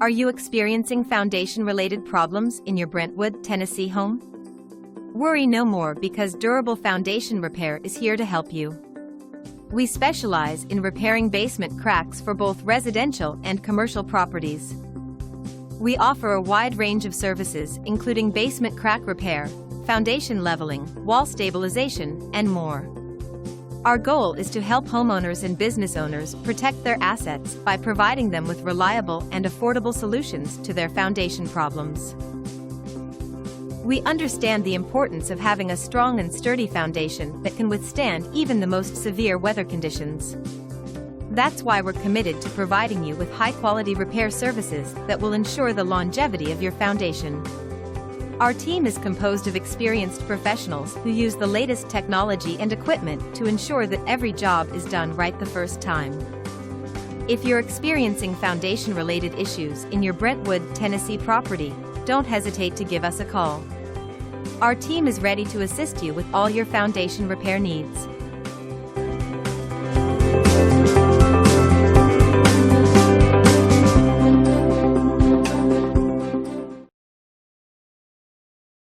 Are you experiencing foundation-related problems in your Brentwood, Tennessee home? Worry no more, because Durable Foundation Repair is here to help you. We specialize in repairing basement cracks for both residential and commercial properties. We offer a wide range of services, including basement crack repair, foundation leveling, wall stabilization, and more. Our goal is to help homeowners and business owners protect their assets by providing them with reliable and affordable solutions to their foundation problems. We understand the importance of having a strong and sturdy foundation that can withstand even the most severe weather conditions. That's why we're committed to providing you with high-quality repair services that will ensure the longevity of your foundation. Our team is composed of experienced professionals who use the latest technology and equipment to ensure that every job is done right the first time. If you're experiencing foundation-related issues in your Brentwood, Tennessee property, don't hesitate to give us a call. Our team is ready to assist you with all your foundation repair needs.